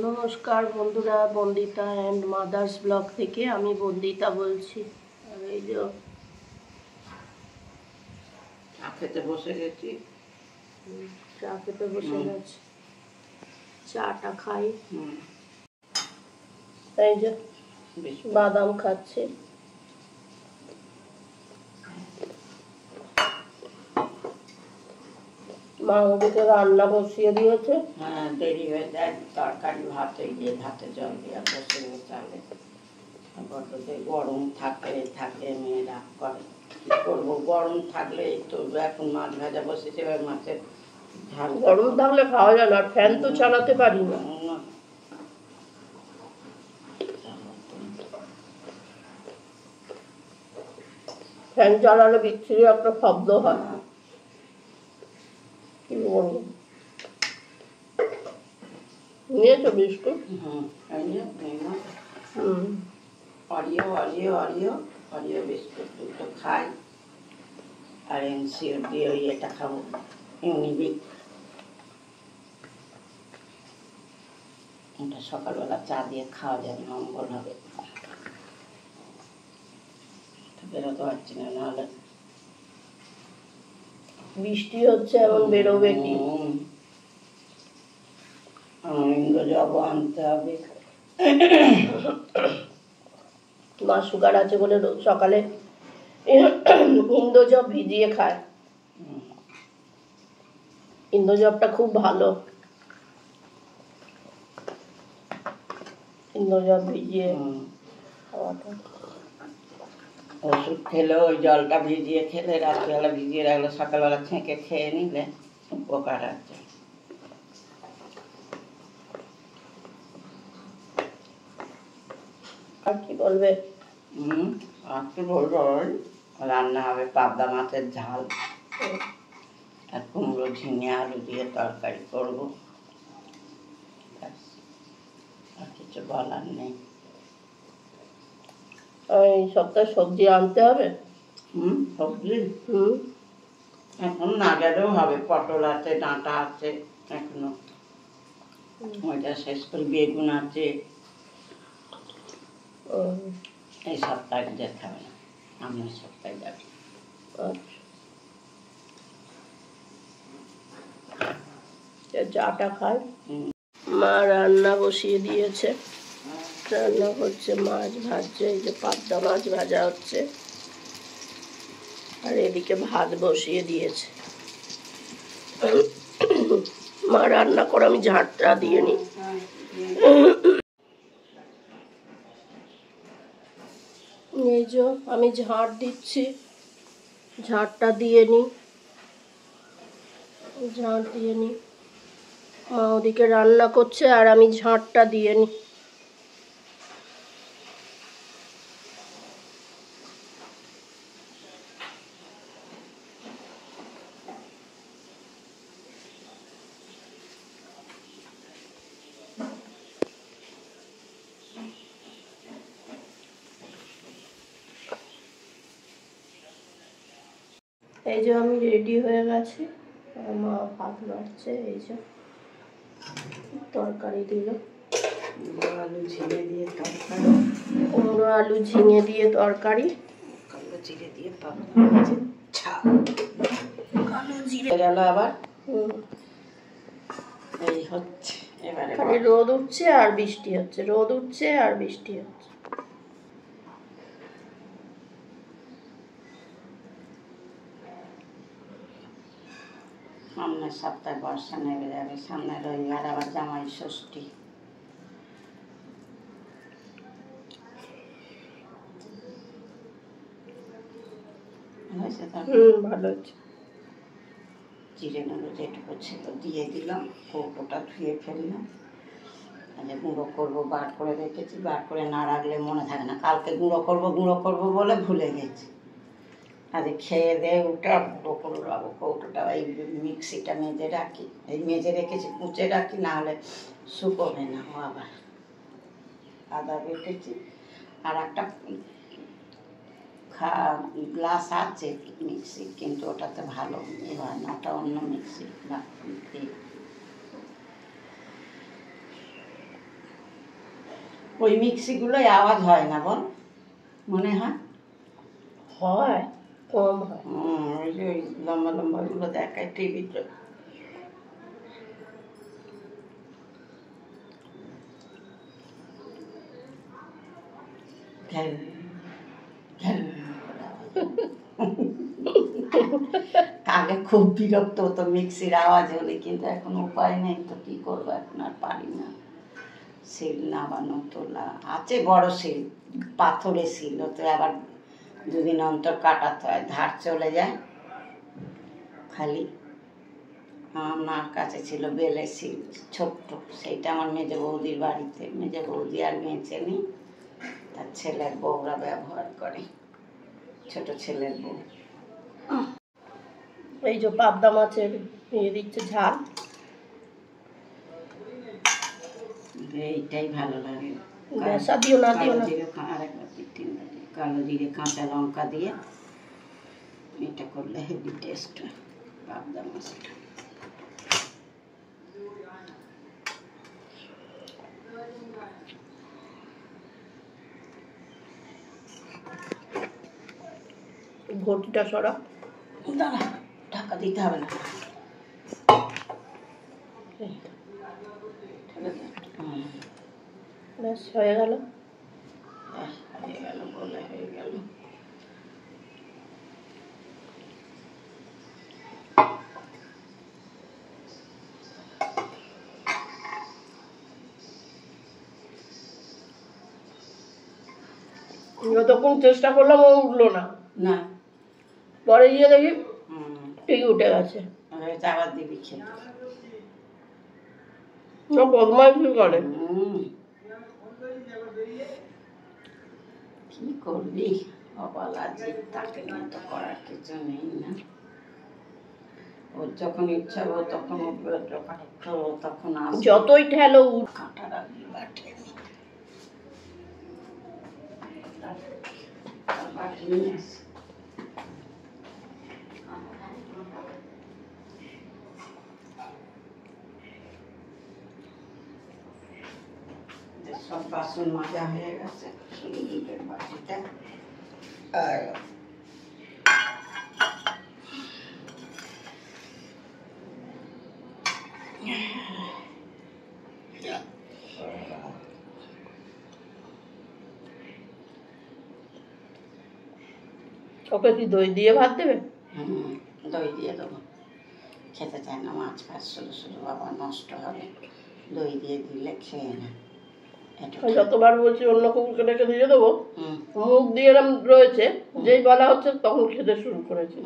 নমস্কার বন্ধুরা, Bandita and mother's blog থেকে আমি বন্দিতা বলছি। আর এই যে চা খেতে বসে গেছি। চাটা খাই। এই যে বাদাম খাচ্ছি। মা ওদিকে রান্না বসিয়ে দিয়েছে। হ্যাঁ, দেরি হয়ে যায়, তরকারি ভাতে গিয়ে ভাতে জল দিয়ে বসে চালে গরম থাকে মেয়েরা করে কি করবো। গরম থাকলে এই তো এখন মাছ ভাজা বসেছে, এবার মাছের ঝাল গরম থাকলে খাওয়া যায় না, ফ্যান তো চালাতে পারি না। ফ্যান চালালে বিচ্ছিরি একটা শব্দ হয়। কি বলবো, নিয়েছো বিস্কুট? অরিও বিস্কুট দুটো খাই, আর এনসিও দিয়ে এটা খাবো, ইউনিবিক। এটা সকালবেলা চা দিয়ে খাওয়া যাবে, অম্বল হবে, বেরোতে পারছি না, নাহলে বৃষ্টি হচ্ছে, এখন বেরোবে কি? যাবো আনতে হবে। মা সুগার আছে বলে রোজ সকালে ইন্দোজব ভিজিয়ে খায়। ইন্দোজবটা খুব ভালো, ইন্দোজব ভিজিয়ে খাওয়াটা। ওষুধ খেলে ওই জলটা ভিজিয়ে খেলে, রাত্রিবেলা ভিজিয়ে রাখলে সকালবেলা ছেঁকে খেয়ে নিলে উপকার আছে। আর কি বলবে? আর কি বলবো, রান্না হবে পাবদা মাছের ঝাল আর কুমড়ো ঝিঙে আলু দিয়ে তরকারি করবো, আর কিছু বলার নেই। এই সপ্তাহে সবজি আনতে হবে। সবজি এখন না গেলেও হবে, পটল আছে, ডাঁটা আছে এখনো, ওইটা শেষ করে বেগুন আছে। এই সপ্তাহে যেতে হবে না, আমরা সপ্তাহে যাবি। চাটা খাই। মা রান্না বসিয়ে দিয়েছে, রান্না হচ্ছে, মাছ ভাজছে, এই যে পাবদা মাছ ভাজা হচ্ছে, আর এদিকে ভাত বসিয়ে দিয়েছে। মা রান্না করে আমি ঝাঁটটা দিয়ে নি। এই যে আমি ঝাঁট দিচ্ছি, ঝাঁটটা দিয়ে নি, ঝাঁট দিয়ে নি। মা ওদিকে রান্না করছে আর আমি ঝাঁটটা দিয়ে নি। এই যে আমি রেডি হয়ে গেছি, মা ভাত বাড়ছে। এই যে তরকারি দিল, কুমড়ো আলু ঝিঙে দিয়ে তরকারি, কুমড়ো আলু ঝিঙে দিয়ে তরকারি, কালো জিরে দিয়ে পাবদা মাছের ঝাল, কালো জিরে গেল আবার। এই হচ্ছে এবারে খালি রোদ উঠছে আর বৃষ্টি হচ্ছে, রোদ উঠছে আর বৃষ্টি হচ্ছে। সামনের সপ্তাহে বর্ষা নেমে যাবে, সামনের রবিবার আবার জামাই ষষ্ঠী। ভালো হচ্ছে। জিরে নেড়ে যেটুকু ছিল দিয়ে দিলাম, কৌটোটা ধুয়ে ফেললাম। আজকে গুঁড়ো করবো, বার করে রেখেছি, বার করে না রাখলে মনে থাকে না। কালকে গুঁড়ো করবো বলে ভুলে গেছি। আজকে খেয়ে দিয়ে উঠে গুঁড়ো করে রাখবো কৌটোটা। এই মিক্সিটা মেজে রাখি, এই মেজে রেখেছি, কুচে রাখি, না হলে শুকোবে না। ও আবার আদা বেটেছি, আর একটা গ্লাস আছে মিক্সি, কিন্তু ওটাতে ভালো হয় না, ওটা অন্য মিক্সি। ওই মিক্সিগুলোই আওয়াজ হয় না বল, মনে হয়? হয়, কম হয়। ওই যে ওই লম্বা লম্বাগুলো দেখায় টিভিতে। আগে খুব বিরক্ত হতো মিক্সির আওয়াজ হলে, কিন্তু এখন উপায় নেই তো, কি করবো, এখন আর পারি না। শিল নামানো তোলা আছে, বড় শিল, পাথরের শিল, তো আবার দুদিন অন্তর কাটাতে হয়, ধার চলে যায়। খালি আমার কাছে ছিল বেলের শিল ছোট্ট, সেইটা আমার মেজো বৌদির বাড়িতে, মেজো বৌদি আর বেঁচে নেই, তার ছেলের বউরা ব্যবহার করে, ছোট ছেলের বউ। এই যে পাবদা মাছের নিয়ে দিচ্ছে ঝাল, এইটাই ভালো লাগে। বেসা দিও না, দিও না। আরেকবার কালো জিরে কাঁচা লঙ্কা দিয়ে এটা করলে হেভি টেস্ট হয় পাবদা মাছটা। ঘটিটা সরা, দাঁড়া, ঢাকা দিতে হবে না। ব্যাস হয়ে গেল। হয়ে গেল বলে হয়ে গেল। যতক্ষণ চেষ্টা করলাম ও উঠলো না, না পরে গিয়ে দেখি ঠিকই উঠে গেছে। আবার দিবি খেতে। বদমাইশি করে। কি করবি, অবলা জীব, তাকে নিয়ে তো করার কিছু নেই না। ওর যখন ইচ্ছা হবে তখন উঠবে, যখন ইচ্ছা হবে তখন আসবে। যতই ঠেলো উঠ। কাঁটা রাখবি বাটে, বাটি নিয়ে আসি। সব বাসন মাজা হয়ে গেছে, শুধু দুধের বাটিটা আর ওকে কি দই দিয়ে ভাত দেবে? দই দিয়ে দেবো, খেতে চায় না মাছ ফাছ, শুধু শুধু বাবা নষ্ট হবে, দই দিয়ে দিলে খেয়ে না। যতবার বলছি অন্য কুকুরকে রেখে দিয়ে দেবো, মুখ দিয়ে এরম রয়েছে, যেই বলা হচ্ছে তখন খেতে শুরু করেছে।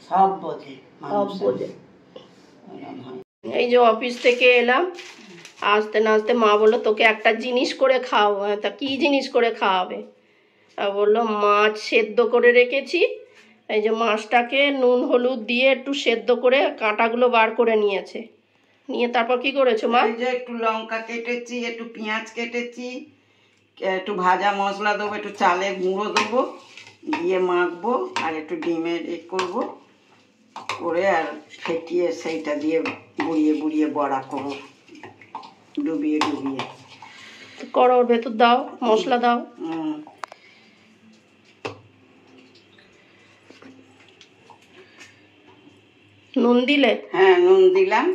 সব বোঝে, সব বোঝে। এই যে অফিস থেকে এলাম, আসতে না আসতে মা বললো তোকে একটা জিনিস করে খাওয়াবো। তা কি জিনিস করে খাওয়াবে? বললো মাছ সেদ্ধ করে রেখেছি, এই যে মাছটাকে নুন হলুদ দিয়ে একটু সেদ্ধ করে কাঁটাগুলো বার করে নিয়েছে, নিয়ে তারপর কি করেছো মা? এই যে একটু লঙ্কা কেটেছি, একটু পেঁয়াজ কেটেছি, একটু ভাজা মশলা দেবো, একটু চালের গুঁড়ো দেবো, দিয়ে মাখবো, আর একটু ডিমের করবো, করে আর ফেটিয়ে সেইটা দিয়ে বুড়িয়ে বুড়িয়ে বড়া করবো, ডুবিয়ে ডুবিয়ে করো, ওর ভেতর দাও, মশলা দাও। নুন দিলে? হ্যাঁ, নুন দিলাম।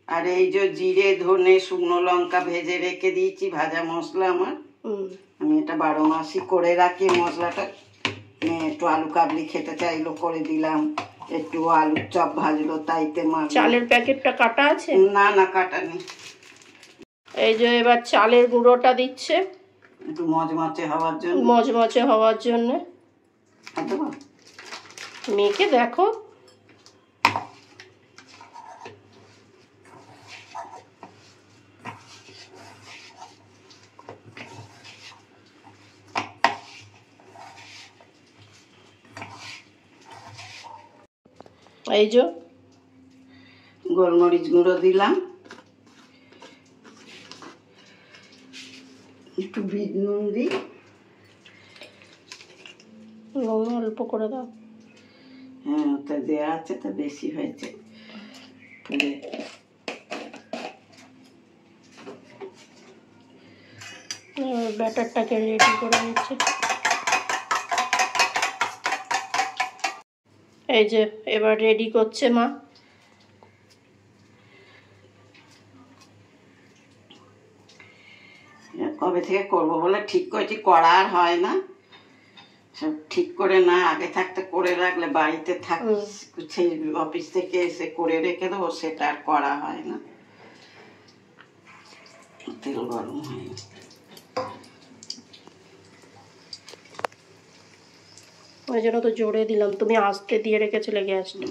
আর এই যে জিরে ধনে শুকনো লঙ্কা ভেজে রেখে দিয়েছি, ভাজা মশলা আমার, আমি এটা 12 মাসই করে রাখি মশলাটা। একটু আলু কাবলি খেতে চাইলো করে দিলাম, একটু আলুর চপ ভাজলো তাইতে মাছ। চালের প্যাকেটটা কাটা আছে? না না, কাটা নেই। এই যে এবার চালের গুঁড়োটা দিচ্ছে, একটু মচমচে হওয়ার জন্য। মচমচে হওয়ার জন্য মেখে দেখো। এই যে গোলমরিচ গুঁড়ো দিলাম, একটু বিট নুন দিই, নুন অল্প করে দাও। হ্যাঁ, ওটা দেওয়া আছে তো বেশি হয়েছে। ব্যাটারটাকে রেডি করে নিচ্ছে। এই যে এবার রেডি করছে মা। কবে থেকে করব বলে ঠিক করেছি, করা আর হয় না। সব ঠিক করে না আগে থাকতে করে রাখলে বাড়িতে সেই অফিস থেকে এসে করে রেখে দেবো, সেটা আর করা হয় না। তেল গরম হয়, ওই জন্য তো জোরে দিলাম, তুমি আস্তে দিয়ে রেখেছিলে গ্যাসটা।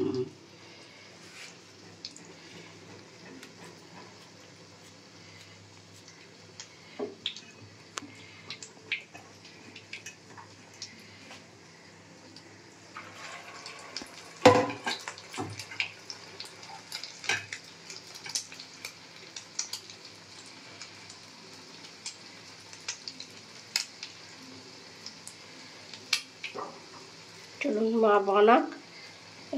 চলুন মা বানাক,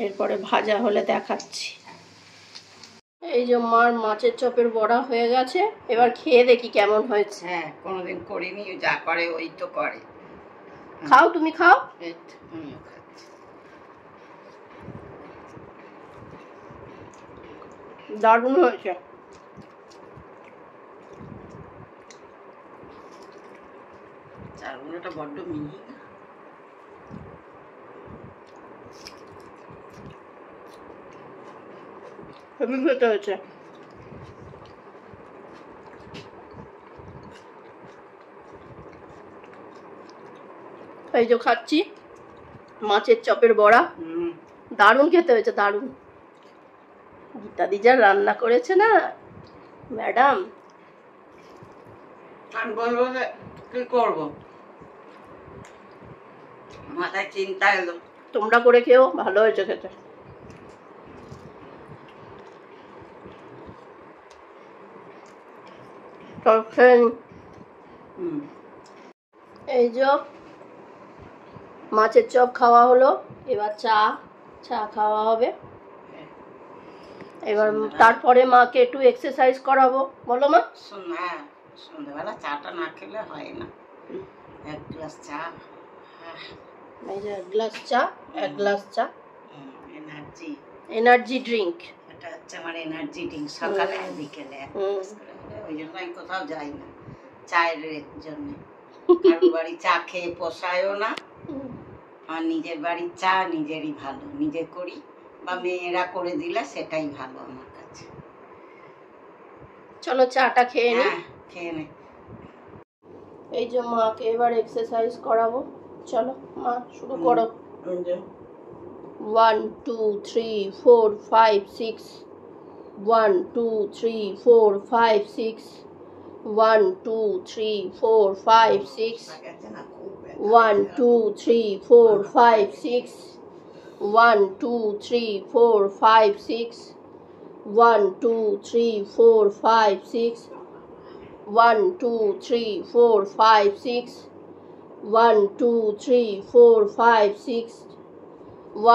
এরপরে ভাজা হলে দেখাচ্ছি। এই যে মার মাছের চপের বড়া হয়ে গেছে, এবার খেয়ে দেখি কেমন হয়েছে। হ্যাঁ, কোনোদিন করিনি, যা করে ওই তো করে। খাও, তুমি খাও। দারুণ হয়েছে। চালগুলোটা বড্ড মিহি। হেভি খেতে হয়েছে। এই যে খাচ্ছি মাছের চপের বড়া, দারুণ খেতে হয়েছে, দারুণ। গীতাদি যা রান্না করেছে না ম্যাডাম, আমি বলবো যে কি করবো, মাথায় চিন্তা এলো। তোমরা করে খেও, ভালো হয়েছে খেতে। এই যে মাছের চপ খাওয়া হলো, এবার চা খাওয়া হবে। এবার তারপরে মাকে একটু এক্সারসাইজ করাবো, বলো মা। হ্যাঁ, সন্ধ্যাবেলা চাটা না খেলে হয় না, এক গ্লাস চা। এই যে এক গ্লাস চা এনার্জি ড্রিঙ্ক। এটা হচ্ছে আমার এনার্জি ড্রিঙ্ক, সকালে আর বিকেলে। ওই জন্য আমি কোথাও যাই না চায়ের জন্য। কারোর বাড়ি চা খেয়ে পোষায়ও না। আমার নিজের বাড়ির চা নিজেরই ভালো, নিজে করি বা মেয়েরা করে দিলে সেটাই ভালো আমার কাছে। চলো চাটা খেয়ে নি। খেয়ে নে। এই যে মাকে এবার এক্সারসাইজ করাবো, চলো মা শুরু করো। 1 2 3 4 5 6 1 2 3 4 5 6 1 2 3 4 5 6 1 2 3 4 5 6 1 2 3 4 5 6 1 2 3 4 5 6 1 2 3 4 5 6 1 2 3 4 5 6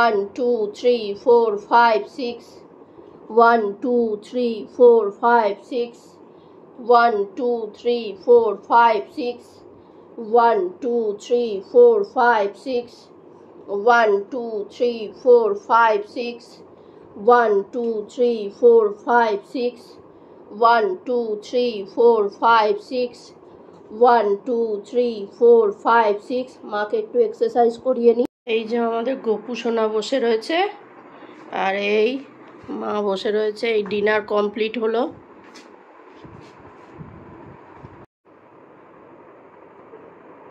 1 2 3 4 5 6 1 2 3 4 5 6 1 2 3 4 5 6 1 2 3 4 5 6 1 2 3 4 5 6 1 2 3 4 5 6 1 2 3 4 5 6 1 2 3 4 5 6 মাকে একটু এক্সারসাইজ করিয়ে নি। এই যে আমাদের গোপু সোনা বসে রয়েছে, আর এই মা বসে রয়েছে। এই ডিনার কমপ্লিট হলো।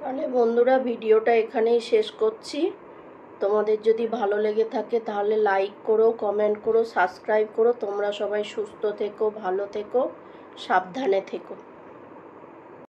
তাহলে বন্ধুরা ভিডিওটা এখানেই শেষ করছি। তোমাদের যদি ভালো লেগে থাকে তাহলে লাইক করো, কমেন্ট করো, সাবস্ক্রাইব করো। তোমরা সবাই সুস্থ থেকো, ভালো থেকো, সাবধানে থেকো।